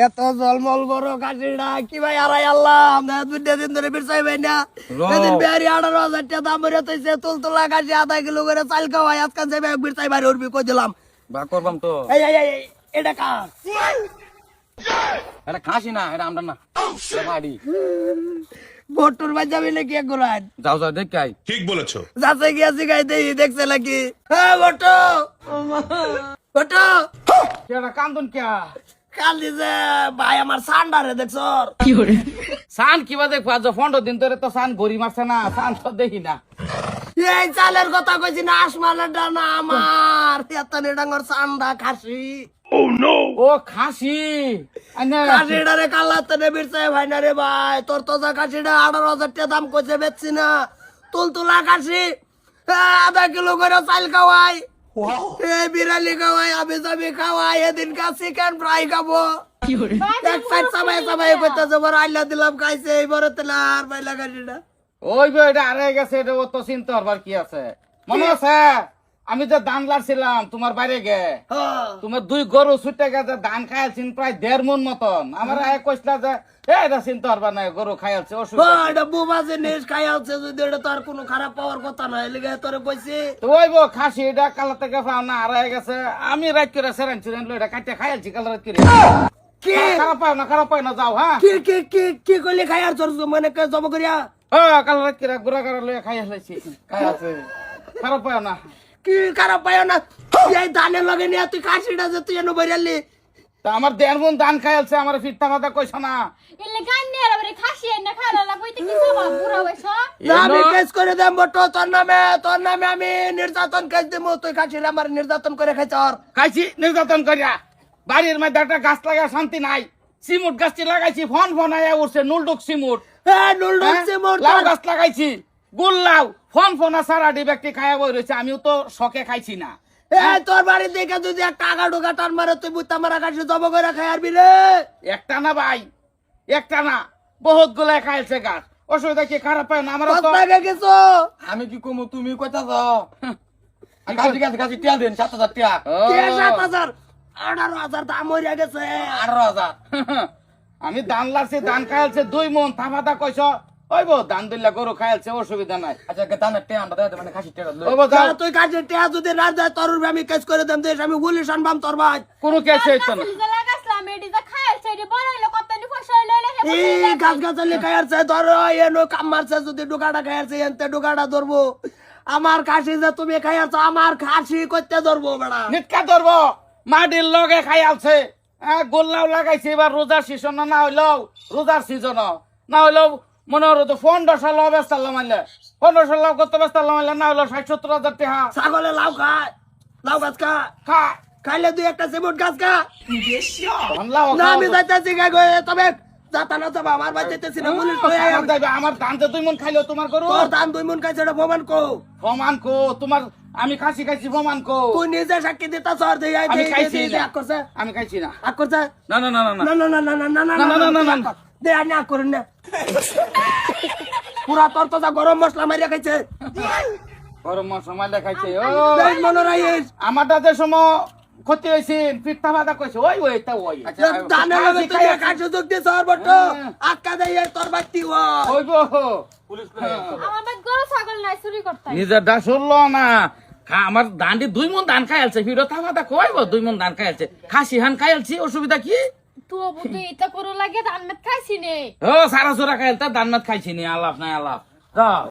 এত জলমল বড় কাশিটা কি ভাই আড়াই আল্লাহ আমরা 2 দিন ধরে বিরসাই ভাই না এদিন বিহারি 18,000 টাকা দাম বের হইছে তুলতুলা কাশি আধা কিলো করে চাল খাওয়াই আজকাল যাবে বিরসাই ভাই উঠবি কই দিলাম বা করবাম তো এই এটা কা এটা খাসি না এটা আমরা না বাড়ি বটুর ভাই যাবি নাকি এক গোলান যাও যাও দেখ কাই ঠিক বলেছো। যাচ্ছে গিয়েছি গাই দেই দেখছে নাকি হ্যাঁ বটু বটু কেডা কান্দন কে কাল দিছে ভাই আমার সান্ডারে দেখছ সান কিবা দেখবা যে 15 দিন ধরে তো সান গড়ি মারছে না সান তো দেখি না এই চালের কথা কইছি না আসমানের ডানা আমার এত ডাঙর সান্ডা খাসি ও খাসি আনে কাশিডারে কালাতে নে বিরসাই ভাই না রে ভাই তোর তো যা কাশিডা 18,000 টাকা দাম কইছে বেচছি না তুলতুলা কাশি আধা কিলো করে চাল খাওয়াই এই বিরালি খাওয়াই আমি যাবি খাওয়াই এদিন কা চিকেন ফ্রাই খাবো এক সাইড সবাই সবাই কইতেছে বড় আল্লাহ দিলাম খাইছে এই বড় তেলা আর বাইলা কাশিডা ওই বই এটা আরে গেছে এটা ও তো চিন্তা করবার কি আছে মনে আছে আমি যে ধান লাড়ছিলাম তোমার বাইরে গে তোমার 2 গরু ছুটে গেছে ধান খাইছিন প্রায় 1.5 মণ মতন আমার আয় কইছলা যে এটা চিন্তা করবা না গরু খাইছে অসুবিধা এটা বুবা জিনিস খাই আছে যদি এটা তো আর কোনো খারাপ পাওয়ার কথা না এলিগে তোরে কইছি তো ওই বো খাসি এটা কালা থেকে পাও না আড়াই গেছে আমি রাত করে সেরানছিলাম এটা কাটে খাইছি কাল রাত করে কি খারাপ পাও না যাও হ্যাঁ কি কি কি কি কইলি খাই আর তোর মানে কে জব করিয়া কাল রাত করে গুড়া করা লয়ে খাই আসলাইছি খাই আছে খারাপ পাও না কি খারাপ পাইও না এই ধানের লগে নিয়ে তুই কাশিটা যে তুই এনে বইরালি তা আমার 1.5 মণ ধান খাইছে আমার ফিরতা কথা কইছ না এলে গান্নে আর বারে খাসি না খালা না কইতে কি সব পুরো হইছ আমি কেস করে দেব বটো তোর নামে আমি নির্যাতন কেস দেব তুই কাশিরা আমার নির্যাতন করে খাইছ আর খাইছি নির্যাতন করিয়া বাড়ির মধ্যে একটা গাছ লাগা শান্তি নাই সিমুট গাছটি লাগাইছি ফোন আয়া উঠছে নুলডুক সিমুট হ্যাঁ নুলডুকছে মোর লাউ গাছ লাগাইছি গুল লাউ ফোন সারা ডি ব্যক্তি খাইয়া বই রয়েছে আমিও তো শখে খাইছি না এই তোর বাড়ি দেখে যদি একটা আগা ঢোকা টান মারে তুই বুঝতে মারা কাশি জব করে খাই আরবি রে একটা না ভাই একটা না বহুত গুলা খাইছে গাছ অসুবিধা কি খারাপ পায় না আমার তো কত গেছো আমি কি কমু তুমি কইতা যাও গাছ টিয়া দেন 7,000 টিয়া 7,000 18,000 দাম হইয়া গেছে 18,000 আমি ধান লাগছে ধান খাইছে 2 মণ থামাতা কইছ ওই বো ধান দিল্লা গরু খাইছে অসুবিধা নাই আচ্ছা ধানের টিয়া আমরা দেয় মানে খাসি টিয়া লই তাহলে তুই কাশি টিয়া যদি না দেয় তোর আমি কেস করে দেম দেশ আমি গুলি শানবাম তোর ভাই কোনো কেস হইতো না যে লাগাছলাম এডি যা খাইছে এডি বনাইলো কতনি ফসল লইলে এই গাছ গাছালি খাইছে ধর এনো কাম মারছে যদি ডুকাটা খাইছে এনতে ডুকাটা ধরবো আমার খাসি যে তুমি খাইছ আমার খাসি করতে ধরবো বেড়া নিটকা ধরবো মাটির লগে খাই আছে গোল্লাও লাগাইছে এবার রোজার সিজন না হইলো রোজার সিজন না হইলো মনে হলো তো 1500 লাভ বেস্তাল্লাম মাইলে 1500 লাভ কত বেস্তাল্লাম মাইলে না হইলো 60-70,000 টাকা ছাগলে লাউ খায় লাউ গাছ খা খাইলে তুই একটা সিমুট গাছ খা লাউ না আমি যাইতেছি গা গো তবে যাতা না যাবা আমার বাড়ি যাইতেছি না পুলিশ কই আয় আমার ধান যে 2 মণ খাইলো তোমার গরু তোর ধান 2 মণ খাইছে এটা প্রমাণ কো প্রমাণ কো তোমার আমি খাসি খাইছি প্রমাণ কো তুই নিজে সাক্ষী দিতা সর দেই আই আমি দেই খাইছি দেই আক করছে আমি খাইছি না আক করছে না না না না না না না না না না না না, না, না, না। দে আনি আক করেন না পুরা তোর তো যা গরম মশলা মারিয়া খাইছে গরম মশলা মাইলে খাইছে দেখ মনে রাখিস আমারটা যে সময় ক্ষতি হয়েছে পিঠা ভাজা কইছে ওই তা ওই দানের লগে তুই কাছে যোগ দে সর বট আক্কা দেই তোর বাতি ওই গো আমার বাদ গরু ছাগল নাই চুরি করতে নিজের দা শুনলো না আমার দান্ডি 2 মণ ধান খাইছে ফিরো থামাটা কইব 2 মণ ধান খাইছে খাসি হান খাইছি অসুবিধা কি তো বুদ্ধি এটা করো লাগে ধান মেত খাইছি নে ও সারা সুরা খাইলতা ধান মাত খাইছি নি আলাপ নাই আলাপ যাও